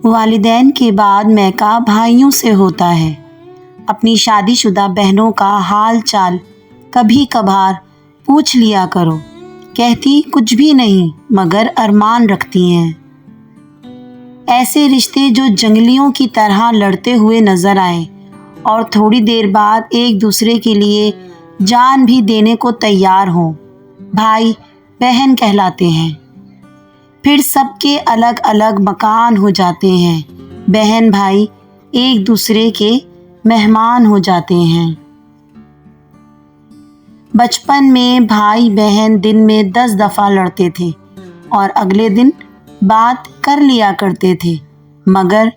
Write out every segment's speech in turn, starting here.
والدین کے بعد میکا بھائیوں سے ہوتا ہے۔ اپنی شادی شدہ بہنوں کا حال چال کبھی کبھار پوچھ لیا کرو۔ کہتی کچھ بھی نہیں مگر ارمان رکھتی ہیں۔ ایسے رشتے جو جنگلیوں کی طرح لڑتے ہوئے نظر آئیں اور تھوڑی دیر بعد ایک دوسرے کے لیے جان بھی دینے کو تیار ہوں، بھائی بہن کہلاتے ہیں۔ پھر سب کے الگ الگ مکان ہو جاتے ہیں۔ بہن بھائی ایک دوسرے کے مہمان ہو جاتے ہیں۔ بچپن میں بھائی بہن دن میں 10 دفعہ لڑتے تھے اور اگلے دن بات کر لیا کرتے تھے، مگر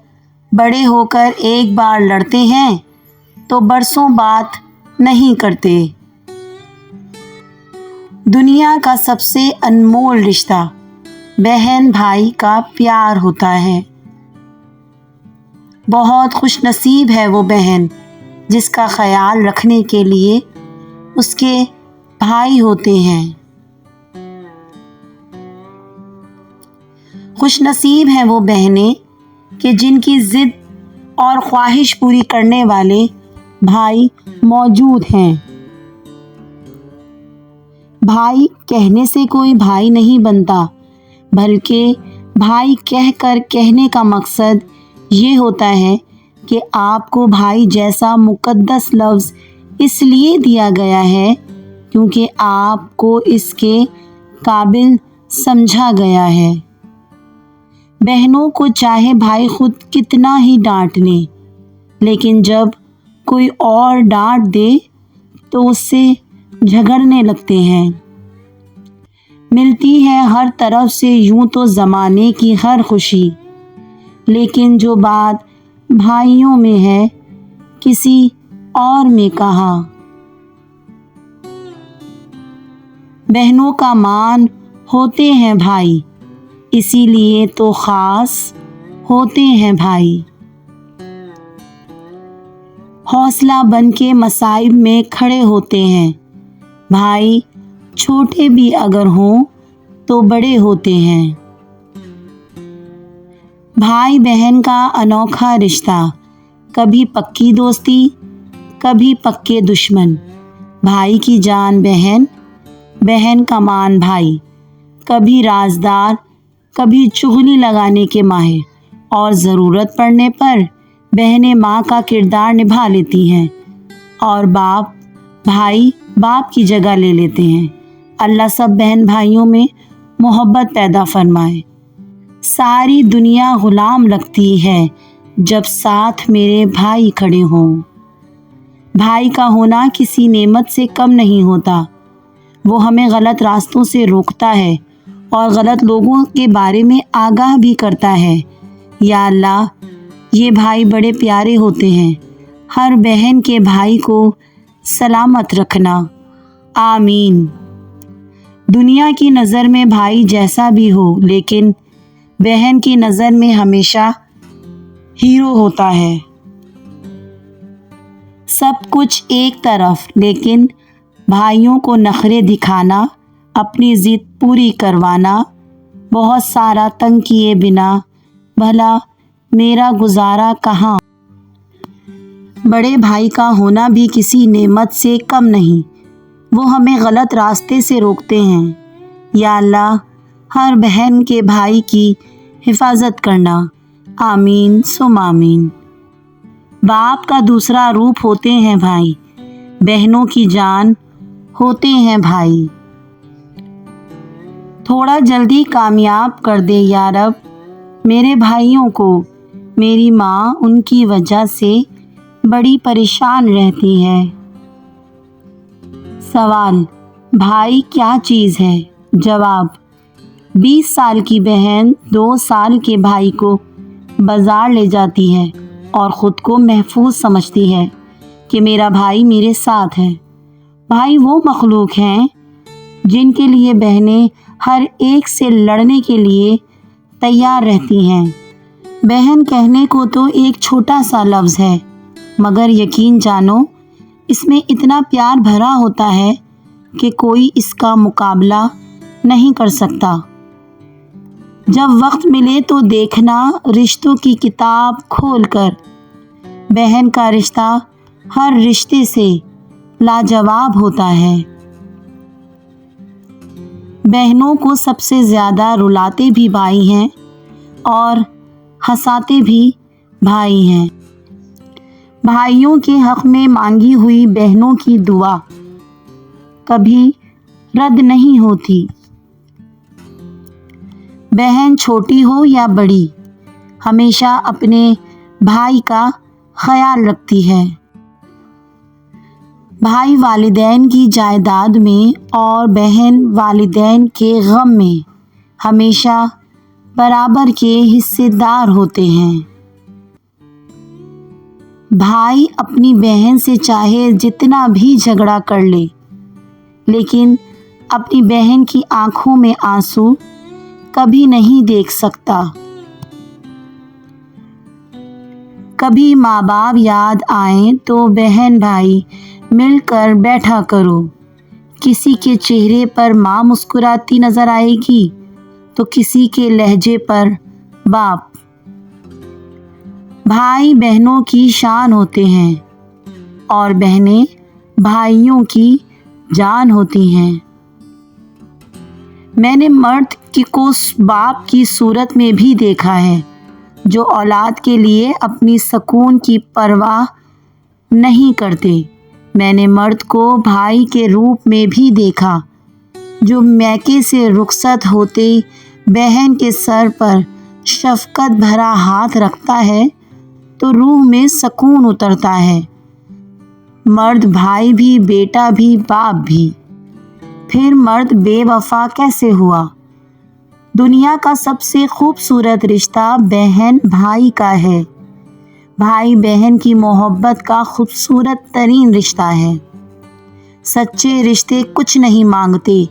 بڑے ہو کر ایک بار لڑتے ہیں تو برسوں بات نہیں کرتے۔ دنیا کا سب سے انمول رشتہ بہن بھائی کا پیار ہوتا ہے۔ بہت خوش نصیب ہے وہ بہن جس کا خیال رکھنے کے لیے اس کے بھائی ہوتے ہیں۔ خوش نصیب ہیں وہ بہنیں کہ جن کی ضد اور خواہش پوری کرنے والے بھائی موجود ہیں۔ بھائی کہنے سے کوئی بھائی نہیں بنتا، بلکہ بھائی کہہ کر کہنے کا مقصد یہ ہوتا ہے کہ آپ کو بھائی جیسا مقدس لفظ اس لیے دیا گیا ہے کیونکہ آپ کو اس کے قابل سمجھا گیا ہے۔ بہنوں کو چاہے بھائی خود کتنا ہی ڈانٹ لیں، لیکن جب کوئی اور ڈانٹ دے تو اس سے جھگڑنے لگتے ہیں۔ ملتی ہے ہر طرف سے یوں تو زمانے کی ہر خوشی، لیکن جو بات بھائیوں میں ہے کسی اور میں کہاں۔ بہنوں کا مان ہوتے ہیں بھائی، اسی لیے تو خاص ہوتے ہیں بھائی۔ حوصلہ بن کے مصائب میں کھڑے ہوتے ہیں بھائی، چھوٹے بھی اگر ہوں تو بڑے ہوتے ہیں۔ بھائی بہن کا انوکھا رشتہ، کبھی پکی دوستی کبھی پکے دشمن۔ بھائی کی جان بہن، بہن کا مان بھائی، کبھی رازدار کبھی چغلی لگانے کے ماہر، اور ضرورت پڑنے پر بہنیں ماں کا کردار نبھا لیتی ہیں اور بھائی باپ کی جگہ لے لیتے ہیں۔ اللہ سب بہن بھائیوں میں محبت پیدا فرمائے۔ ساری دنیا غلام لگتی ہے جب ساتھ میرے بھائی کھڑے ہوں۔ بھائی کا ہونا کسی نعمت سے کم نہیں ہوتا، وہ ہمیں غلط راستوں سے روکتا ہے اور غلط لوگوں کے بارے میں آگاہ بھی کرتا ہے۔ یا اللہ، یہ بھائی بڑے پیارے ہوتے ہیں، ہر بہن کے بھائی کو سلامت رکھنا، آمین۔ دنیا کی نظر میں بھائی جیسا بھی ہو لیکن بہن کی نظر میں ہمیشہ ہیرو ہوتا ہے۔ سب کچھ ایک طرف، لیکن بھائیوں کو نخرے دکھانا، اپنی ضد پوری کروانا، بہت سارا تنگ کیے بنا بھلا میرا گزارا کہاں۔ بڑے بھائی کا ہونا بھی کسی نعمت سے کم نہیں، وہ ہمیں غلط راستے سے روکتے ہیں۔ یا اللہ، ہر بہن کے بھائی کی حفاظت کرنا، آمین ثم آمین۔ باپ کا دوسرا روپ ہوتے ہیں بھائی، بہنوں کی جان ہوتے ہیں بھائی۔ تھوڑا جلدی کامیاب کر دے یا رب میرے بھائیوں کو، میری ماں ان کی وجہ سے بڑی پریشان رہتی ہے۔ سوال: بھائی کیا چیز ہے؟ جواب: 20 سال کی بہن 2 سال کے بھائی کو بازار لے جاتی ہے اور خود کو محفوظ سمجھتی ہے کہ میرا بھائی میرے ساتھ ہے۔ بھائی وہ مخلوق ہیں جن کے لیے بہنیں ہر ایک سے لڑنے کے لیے تیار رہتی ہیں۔ بہن کہنے کو تو ایک چھوٹا سا لفظ ہے، مگر یقین جانو اس میں اتنا پیار بھرا ہوتا ہے کہ کوئی اس کا مقابلہ نہیں کر سکتا۔ جب وقت ملے تو دیکھنا رشتوں کی کتاب کھول کر، بہن کا رشتہ ہر رشتے سے لاجواب ہوتا ہے۔ بہنوں کو سب سے زیادہ رلاتے بھی بھائی ہیں اور ہنساتے بھی بھائی ہیں۔ بھائیوں کے حق میں مانگی ہوئی بہنوں کی دعا کبھی رد نہیں ہوتی۔ بہن چھوٹی ہو یا بڑی، ہمیشہ اپنے بھائی کا خیال رکھتی ہے۔ بھائی والدین کی جائیداد میں اور بہن والدین کے غم میں ہمیشہ برابر کے حصے دار ہوتے ہیں۔ بھائی اپنی بہن سے چاہے جتنا بھی جھگڑا کر لے، لیکن اپنی بہن کی آنکھوں میں آنسو کبھی نہیں دیکھ سکتا۔ کبھی ماں باپ یاد آئیں تو بہن بھائی مل کر بیٹھا کرو۔ کسی کے چہرے پر ماں مسکراتی نظر آئے گی تو کسی کے لہجے پر باپ۔ بھائی بہنوں کی شان ہوتے ہیں اور بہنیں بھائیوں کی جان ہوتی ہیں۔ میں نے مرد کو باپ کی صورت میں بھی دیکھا ہے، جو اولاد کے لیے اپنی سکون کی پرواہ نہیں کرتے۔ میں نے مرد کو بھائی کے روپ میں بھی دیکھا، جو میکے سے رخصت ہوتے بہن کے سر پر شفقت بھرا ہاتھ رکھتا ہے تو روح میں سکون اترتا ہے۔ مرد بھائی بھی، بیٹا بھی، باپ بھی۔ پھر مرد بے وفا کیسے ہوا؟ دنیا کا سب سے خوبصورت رشتہ بہن بھائی کا ہے۔ بھائی بہن کی محبت کا خوبصورت ترین رشتہ ہے۔ سچے رشتے کچھ نہیں مانگتے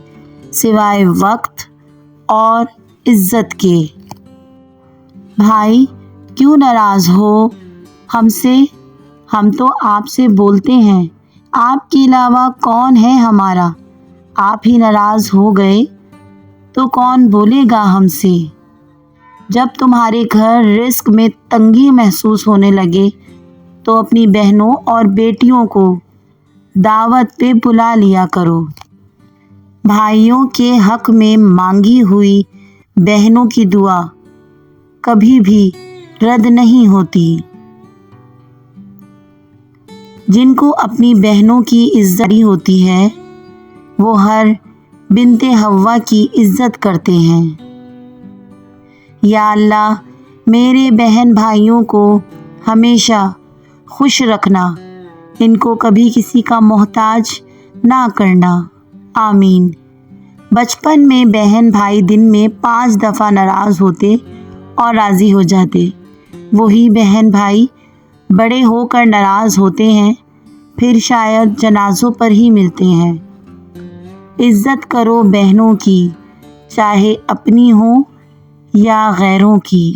سوائے وقت اور عزت کے۔ بھائی کیوں ناراض ہو ہم سے؟ ہم تو آپ سے بولتے ہیں، آپ کے علاوہ کون ہے ہمارا؟ آپ ہی ناراض ہو گئے تو کون بولے گا ہم سے؟ جب تمہارے گھر رزق میں تنگی محسوس ہونے لگے تو اپنی بہنوں اور بیٹیوں کو دعوت پہ بلا لیا کرو۔ بھائیوں کے حق میں مانگی ہوئی بہنوں کی دعا کبھی بھی رد نہیں ہوتی۔ جن کو اپنی بہنوں کی عزت ہوتی ہے، وہ ہر بنت حوا کی عزت کرتے ہیں۔ یا اللہ میرے بہن بھائیوں کو ہمیشہ خوش رکھنا، ان کو کبھی کسی کا محتاج نہ کرنا، آمین۔ بچپن میں بہن بھائی دن میں 5 دفعہ ناراض ہوتے اور راضی ہو جاتے۔ وہی بہن بھائی بڑے ہو کر ناراض ہوتے ہیں، پھر شاید جنازوں پر ہی ملتے ہیں۔ عزت کرو بہنوں کی، چاہے اپنی ہوں یا غیروں کی۔